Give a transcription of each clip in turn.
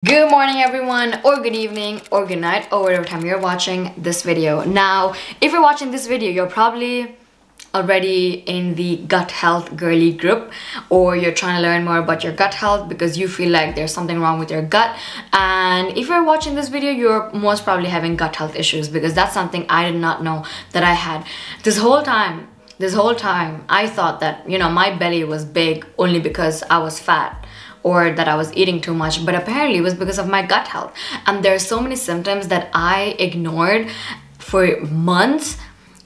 Good morning everyone, or good evening, or good night, or whatever time you're watching this video. Now, if you're watching this video, you're probably already in the gut health girly group, or you're trying to learn more about your gut health because you feel like there's something wrong with your gut. And if you're watching this video, you're most probably having gut health issues, because that's something I did not know that I had. This whole time I thought that, you know, my belly was big only because I was fat, or that I was eating too much, but apparently it was because of my gut health. And there are so many symptoms that I ignored for months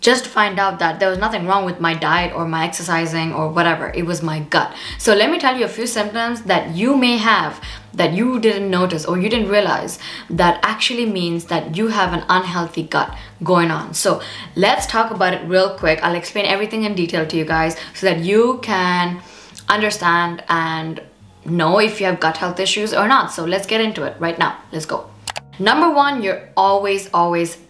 just to find out that there was nothing wrong with my diet or my exercising or whatever. It was my gut. So let me tell you a few symptoms that you may have that you didn't notice or you didn't realize that actually means that you have an unhealthy gut going on. So let's talk about it real quick. I'll explain everything in detail to you guys so that you can understand and know if you have gut health issues or not. So let's get into it right now. Let's go. Number one, you're always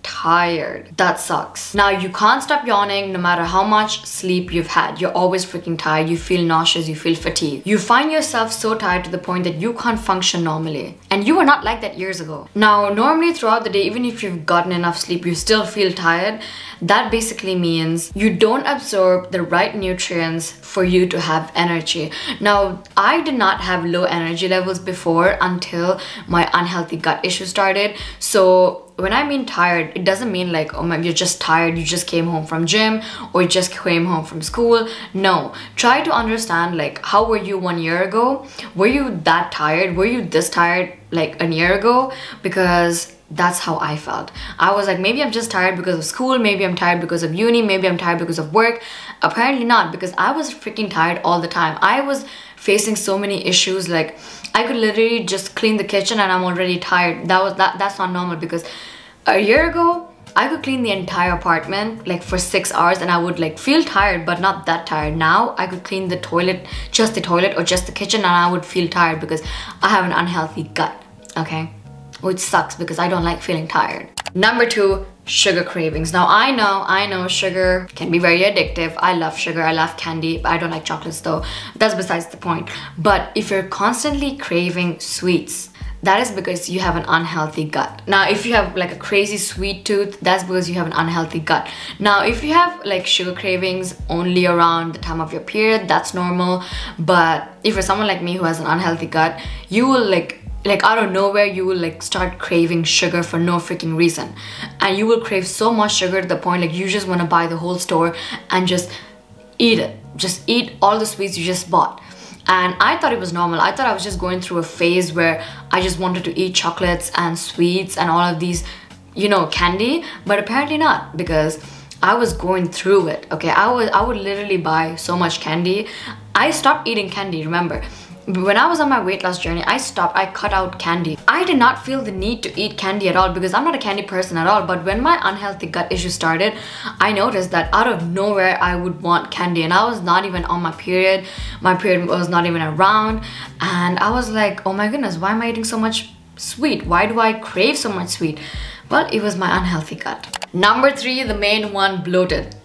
tired. That sucks. Now, you can't stop yawning no matter how much sleep you've had. You're always freaking tired. You feel nauseous. You feel fatigued. You find yourself so tired to the point that you can't function normally. And you were not like that years ago. Now, normally throughout the day, even if you've gotten enough sleep, you still feel tired. That basically means you don't absorb the right nutrients for you to have energy. Now, I did not have low energy levels before until my unhealthy gut issue started. So when I mean tired, it doesn't mean like, oh, you're just tired, you just came home from gym or you just came home from school. No, try to understand, like, how were you 1 year ago? Were you that tired? Were you this tired like a year ago? Because that's how I felt. I was like, maybe I'm just tired because of school, maybe I'm tired because of uni, maybe I'm tired because of work. Apparently not, because I was freaking tired all the time. I was facing so many issues. Like, I could literally just clean the kitchen and I'm already tired. That's not normal, because a year ago I could clean the entire apartment like for 6 hours and I would like feel tired, but not that tired. Now I could clean the toilet, just the toilet or just the kitchen, and I would feel tired because I have an unhealthy gut, okay? Which sucks because I don't like feeling tired. Number two, sugar cravings. Now I know sugar can be very addictive. I love sugar, I love candy, but I don't like chocolates though. That's besides the point. But if you're constantly craving sweets, that is because you have an unhealthy gut. Now, if you have like a crazy sweet tooth, that's because you have an unhealthy gut. Now, if you have like sugar cravings only around the time of your period, that's normal. But if you're someone like me who has an unhealthy gut, you will like out of nowhere, you will like start craving sugar for no freaking reason. And you will crave so much sugar to the point like you just want to buy the whole store and just eat it. Just eat all the sweets you just bought. And I thought it was normal. I thought I was just going through a phase where I just wanted to eat chocolates and sweets and all of these, you know, candy. But apparently not, because I was going through it, okay? I would literally buy so much candy. I stopped eating candy, remember? When I was on my weight loss journey, I cut out candy. I did not feel the need to eat candy at all because I'm not a candy person at all. But when my unhealthy gut issue started, I noticed that out of nowhere, I would want candy. And I was not even on my period. My period was not even around. And I was like, oh my goodness, why am I eating so much sweet? Why do I crave so much sweet? Well, it was my unhealthy gut. Number three, the main one, bloated.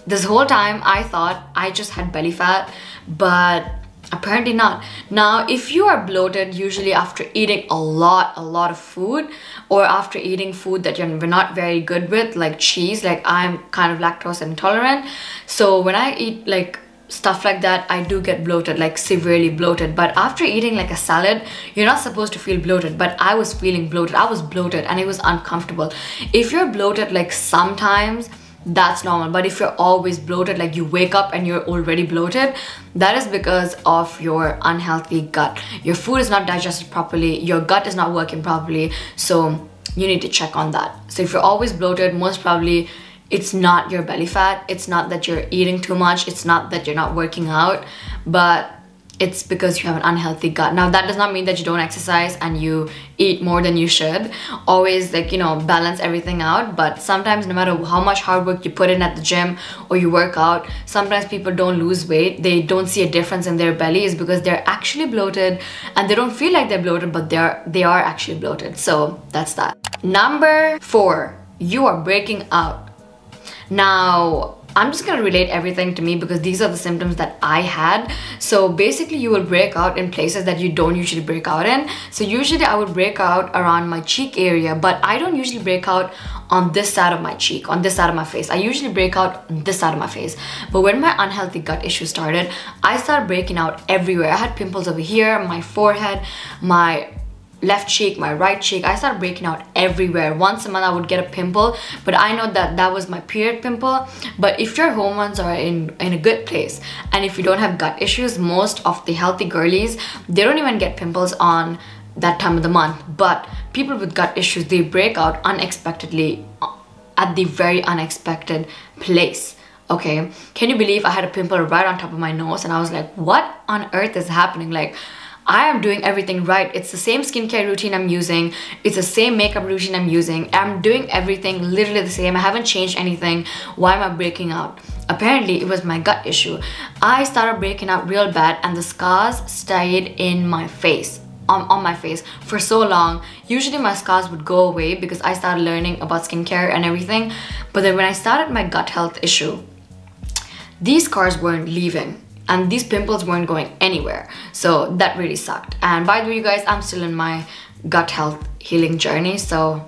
This whole time, I thought I just had belly fat, but apparently not. Now, if you are bloated, usually after eating a lot of food, or after eating food that you're not very good with, like cheese, like I'm kind of lactose intolerant. So when I eat like stuff like that, I do get bloated, like severely bloated. But after eating like a salad, you're not supposed to feel bloated, but I was feeling bloated. I was bloated and it was uncomfortable. If you're bloated like sometimes, that's normal. But if you're always bloated, like you wake up and you're already bloated, that is because of your unhealthy gut. Your food is not digested properly, your gut is not working properly, so you need to check on that. So if you're always bloated, most probably it's not your belly fat, it's not that you're eating too much, it's not that you're not working out, but it's because you have an unhealthy gut. Now, that does not mean that you don't exercise and you eat more than you should. Always, like, you know, balance everything out. But sometimes, no matter how much hard work you put in at the gym or you work out, sometimes people don't lose weight. They don't see a difference in their bellies because they're actually bloated and they don't feel like they're bloated, but they are actually bloated. So that's that. Number four, you are breaking out. Now, I'm just gonna relate everything to me because these are the symptoms that I had. So basically you will break out in places that you don't usually break out in. So usually I would break out around my cheek area, but I don't usually break out on this side of my cheek, on this side of my face. I usually break out on this side of my face. But when my unhealthy gut issue started, I started breaking out everywhere. I had pimples over here, my forehead, my left cheek, my right cheek. I started breaking out everywhere. Once a month I would get a pimple, but I know that that was my period pimple. But if your hormones are in a good place, and if you don't have gut issues, most of the healthy girlies, they don't even get pimples on that time of the month. But people with gut issues, they break out unexpectedly at the very unexpected place. Okay, can you believe I had a pimple right on top of my nose, and I was like, what on earth is happening? Like, I am doing everything right. It's the same skincare routine I'm using. It's the same makeup routine I'm using. I'm doing everything literally the same. I haven't changed anything. Why am I breaking out? Apparently, it was my gut issue. I started breaking out real bad, and the scars stayed in my face, on my face for so long. Usually my scars would go away because I started learning about skincare and everything. But then when I started my gut health issue, these scars weren't leaving. And these pimples weren't going anywhere. So that really sucked. And by the way, you guys, I'm still in my gut health healing journey. So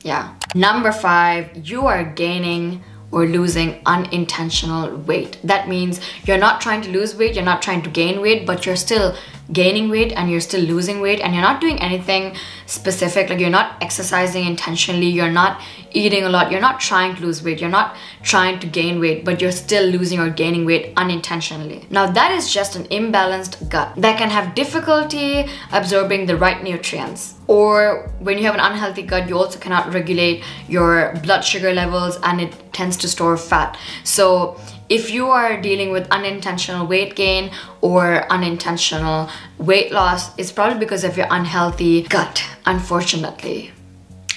yeah. Number 5, you are gaining or losing unintentional weight. That means you're not trying to lose weight, you're not trying to gain weight, but you're still gaining weight and you're still losing weight, and you're not doing anything specific. Like, you're not exercising intentionally, you're not eating a lot, you're not trying to lose weight, you're not trying to gain weight, but you're still losing or gaining weight unintentionally. Now that is just an imbalanced gut that can have difficulty absorbing the right nutrients. Or when you have an unhealthy gut, you also cannot regulate your blood sugar levels, and it tends to store fat. So if you are dealing with unintentional weight gain or unintentional weight loss, it's probably because of your unhealthy gut, unfortunately.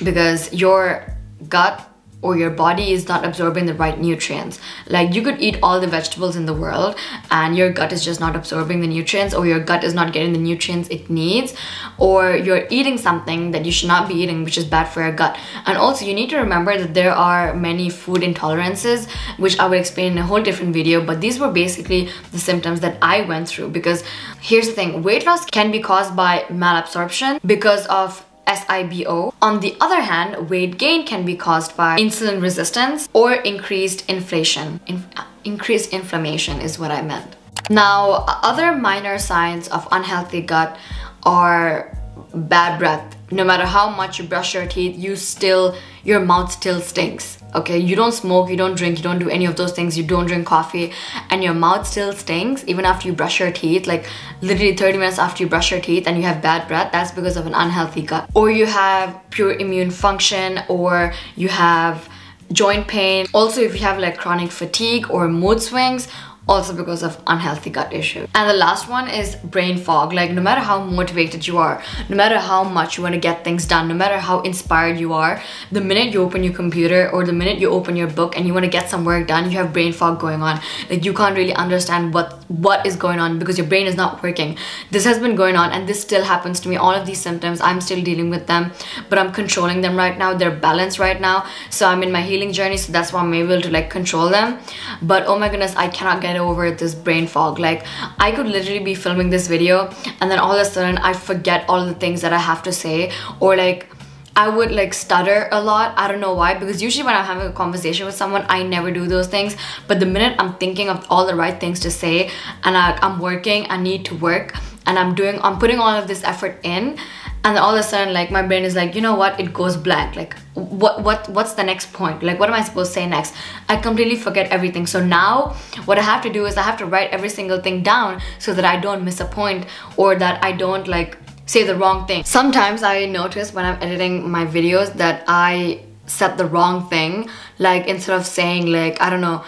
Because your gut or your body is not absorbing the right nutrients. Like, you could eat all the vegetables in the world and your gut is just not absorbing the nutrients, or your gut is not getting the nutrients it needs, or you're eating something that you should not be eating, which is bad for your gut. And also, you need to remember that there are many food intolerances, which I will explain in a whole different video, but these were basically the symptoms that I went through. Because here's the thing, weight loss can be caused by malabsorption because of SIBO. On the other hand, weight gain can be caused by insulin resistance or increased inflation. Increased inflammation is what I meant. Now, other minor signs of unhealthy gut are bad breath. No matter how much you brush your teeth, your mouth still stinks. Okay, you don't smoke, you don't drink, you don't do any of those things, you don't drink coffee, and your mouth still stinks even after you brush your teeth. Like, literally 30 minutes after you brush your teeth and you have bad breath, that's because of an unhealthy gut. Or you have poor immune function, or you have joint pain. Also, if you have like chronic fatigue or mood swings, also because of unhealthy gut issue. And the last one is brain fog. Like, no matter how motivated you are, no matter how much you want to get things done, no matter how inspired you are, the minute you open your computer or the minute you open your book and you want to get some work done, you have brain fog going on. Like, you can't really understand what is going on because your brain is not working. This has been going on, and this still happens to me. All of these symptoms, I'm still dealing with them, but I'm controlling them right now. They're balanced right now, so I'm in my healing journey, so that's why I'm able to like control them. But oh my goodness, I cannot get over this brain fog. Like, I could literally be filming this video and then all of a sudden I forget all the things that I have to say, or like I would like stutter a lot. I don't know why, because usually when I'm having a conversation with someone, I never do those things. But the minute I'm thinking of all the right things to say and I'm working, I need to work, and I'm putting all of this effort in, and then all of a sudden like my brain is like, you know what, it goes blank. Like, what's the next point? Like, what am I supposed to say next? I completely forget everything. So now what I have to do is I have to write every single thing down so that I don't miss a point, or that I don't like say the wrong thing. Sometimes I notice when I'm editing my videos that I said the wrong thing. Like, instead of saying like, I don't know,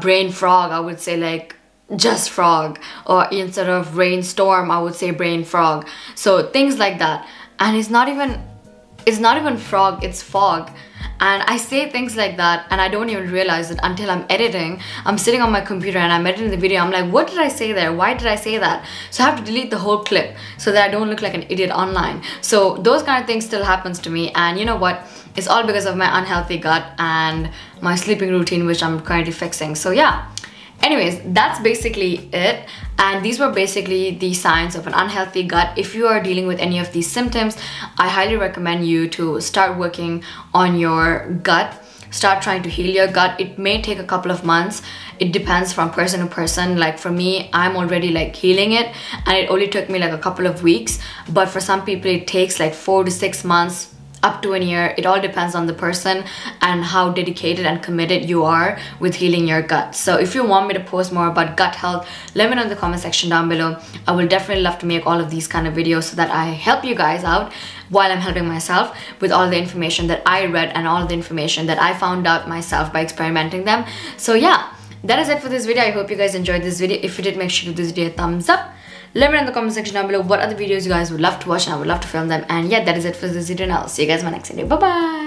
brain frog, I would say like just frog, or instead of rainstorm, I would say brain frog. So things like that. And it's not even frog, it's fog. And I say things like that and I don't even realize it until I'm editing. I'm sitting on my computer and I'm editing the video. I'm like, what did I say there? Why did I say that? So I have to delete the whole clip so that I don't look like an idiot online. So those kind of things still happens to me, and you know what? It's all because of my unhealthy gut and my sleeping routine, which I'm currently fixing. So yeah, anyways, that's basically it. And these were basically the signs of an unhealthy gut. If you are dealing with any of these symptoms, I highly recommend you to start working on your gut. Start trying to heal your gut. It may take a couple of months. It depends from person to person. Like for me, I'm already like healing it, and it only took me like a couple of weeks. But for some people, it takes like 4 to 6 months, up to a year. It all depends on the person and how dedicated and committed you are with healing your gut. So if you want me to post more about gut health, let me know in the comment section down below. I will definitely love to make all of these kind of videos so that I help you guys out while I'm helping myself with all the information that I read and all the information that I found out myself by experimenting them. So yeah, that is it for this video. I hope you guys enjoyed this video. If you did, make sure to give this video a thumbs up. Let me know in the comment section down below what other videos you guys would love to watch, and I would love to film them. And yeah, that is it for this video now. See you guys in my next video. Bye bye.